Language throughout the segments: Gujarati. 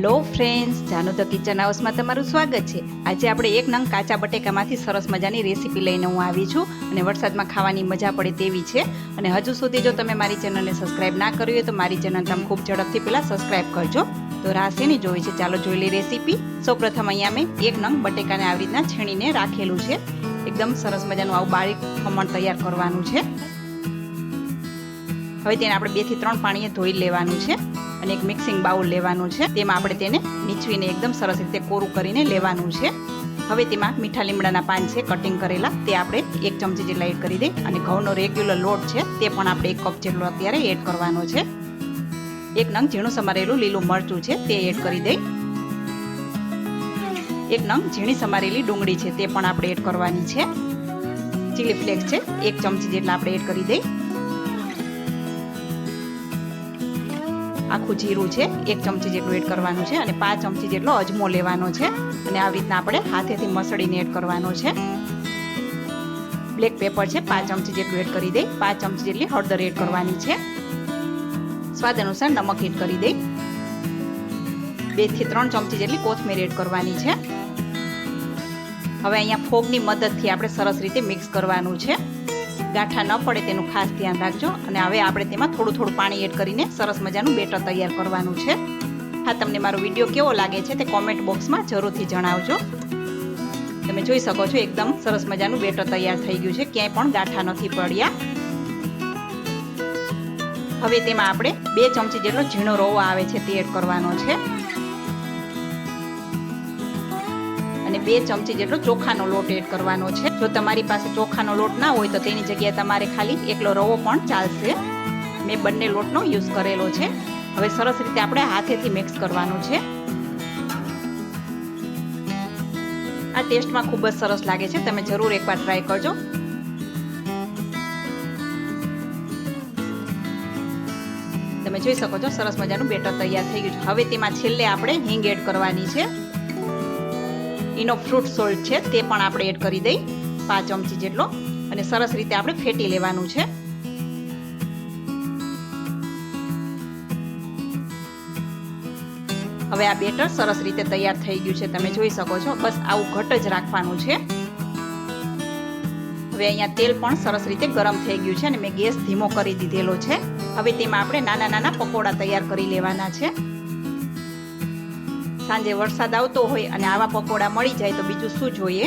Hello friends, Janu the kitchen હાઉસમાં તમારું સ્વાગત છે। આજે આપણે એક નંગ કાચા બટેકામાંથી સરસ મજાની રેસીપી લઈને હું આવી છું અને વરસાદમાં ખાવાની મજા પડે તેવી છે। અને હજુ સુધી જો તમે મારી ચેનલને સબસ્ક્રાઇબ ના કરી હોય તો મારી ચેનલ તમે ખૂબ ઝડપથી પહેલાં સબસ્ક્રાઇબ કરજો। તો રાહ શેની જોઈ છે, ચાલો જોઈ લઈએ રેસીપી। સૌપ્રથમ અહીંયા મેં એક નંગ બટેકાને આવી રીતના છીણીને રાખેલું છે। એકદમ સરસ મજાનું આવું બારીક ખમણ તૈયાર કરવાનું છે। હવે તેને આપણે 2 થી 3 પાણીએ ધોઈ લેવાનું છે અને એક મિક્સિંગ બાઉલ લેવાનું છે। તેમાં આપણે તેને નીચવીને એકદમ સરસ રીતે કોરું કરીને લેવાનું છે। હવે તેમાં મીઠા લીમડાના પાન છે કટિંગ કરેલા, તે આપણે 1 ચમચી જેટલા એડ કરી દઈ અને ઘઉંનો રેગ્યુલર લોટ છે તે પણ આપણે 1 કપ જેટલો અત્યારે એડ કરવાનો છે। એક નંગ ઝીણું સમારેલું લીલું મરચું છે તે એડ કરી દઈ। એક નંગ ઝીણી સમારેલી ડુંગળી છે તે પણ આપણે એડ કરવાની છે। ચીલી ફ્લેક્સ છે 1 ચમચી જેટલા આપણે એડ કરી દઈ। આખું જીરું છે 1 ચમચી જેટલું એડ કરવાનું છે અને 5 ચમચી જેટલો અજમો લેવાનો છે અને આવી રીતના આપણે હાથેથી મસળીને એડ કરવાનો છે। બ્લેક પેપર છે 5 ચમચી જેટલું એડ કરી દઈ। 5 ચમચી જેટલી હળદર એડ કરવાની છે। સ્વાદ અનુસાર નમક એડ કરી દઈ। 2 થી 3 ચમચી જેટલી કોથમીર એડ કરવાની છે। હવે અહીંયા ફોગની મદદથી આપણે સરસ રીતે મિક્સ કરવાનું છે। ગાંઠા ન પડે તેનું ખાસ ધ્યાન રાખજો। અને હવે આપણે તેમાં થોડું થોડું પાણી એડ કરીને સરસ મજાનું બેટર તૈયાર કરવાનું છે। હા, તમને મારો વિડીયો કેવો લાગે છે તે કોમેન્ટ બોક્સમાં જરૂરથી જણાવજો। તમે જોઈ શકો છો એકદમ સરસ મજાનું બેટર તૈયાર થઈ ગયું છે, ક્યાંય પણ ગાંઠા નથી પડ્યા। હવે તેમાં આપણે 2 ચમચી જેટલો ઝીણો રવો આવે છે તે એડ કરવાનો છે અને 2 ચમચી જેટલો ચોખાનો લોટ એડ કરવાનો છે। જો તમારી પાસે ચોખાનો લોટ ના હોય તો તેની જગ્યાએ તમારે ખાલી એકલો રવો પણ ચાલશે। મેં બંને લોટનો યુઝ કરેલો છે। હવે સરસ રીતે આપણે હાથેથી મિક્સ કરવાનું છે। આ ટેસ્ટમાં ખૂબ જ સરસ લાગે છે, તમે જરૂર એકવાર ટ્રાય કરજો। તમે જોઈ શકો છો સરસ મજાનું બેટર તૈયાર થઈ ગયું છે। હવે તેમાં છેલ્લે આપણે હિંગ એડ કરવાની છે। એનો ફ્રૂટ સોલ્ટ છે તે પણ આપણે એડ કરી દઈ 5 ચમચી જેટલો અને સરસ રીતે આપણે ફેટી લેવાનું છે। હવે આ બેટર સરસ રીતે તૈયાર થઈ ગયું છે, તમે જોઈ શકો છો। બસ આવું ઘટ જ રાખવાનું છે। હવે અહીંયા તેલ પણ સરસ રીતે ગરમ થઈ ગયું છે અને મેં ગેસ ધીમો કરી દીધેલો છે। હવે તેમાં આપણે નાના નાના પકોડા તૈયાર કરી લેવાના છે। સાંજે વરસાદ આવતો હોય અને આવા પકોડા મળી જાય તો બીજું શું જોઈએ।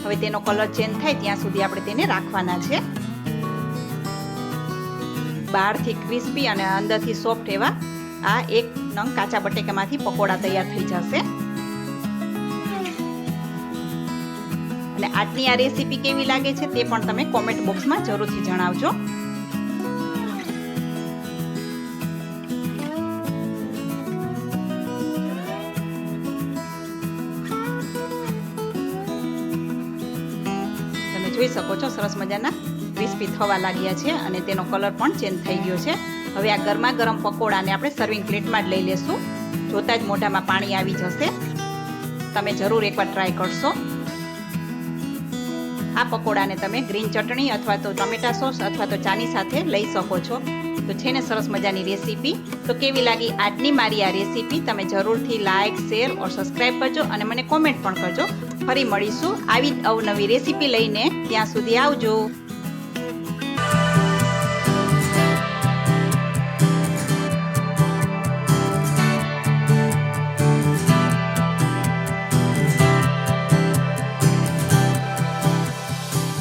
હવે તેનો કલર ચેન્જ થાય ત્યાં સુધી આપણે તેને રાખવાના છે। બહારથી ક્રિસ્પી અને અંદરથી સોફ્ટ એવા આ એક નંગ કાચા બટેકામાંથી પકોડા તૈયાર થઈ જશે। અને આજની આ રેસીપી કેવી લાગે છે તે પણ તમે કોમેન્ટ બોક્સમાં જરૂરથી જણાવજો। જોઈ શકો છો સરસ મજાના ક્રિસ્પી થવા લાગ્યા છે અને તેનો કલર પણ ચેન્જ થઈ ગયો છે। હવે આ ગરમા ગરમ પકોડાને આપણે સર્વિંગ પ્લેટમાં જ લઈ લેશું। જોતા જ મોઢામાં પાણી આવી જશે, તમે જરૂર એકવાર ટ્રાય કરશો। આ પકોડાને તમે ગ્રીન ચટણી અથવા તો ટમેટા સોસ અથવા તો ચાની સાથે લઈ શકો છો। તો છે ને સરસ મજાની રેસીપી। તો કેવી લાગી આજની મારી આ રેસીપી, તમે જરૂરથી લાઇક, શેર ઓર સબસ્ક્રાઈબ કરજો અને મને કોમેન્ટ પણ કરજો। ફરી મળીશું આવી જ અવનવી રેસીપી લઈને, ત્યાં સુધી આવજો।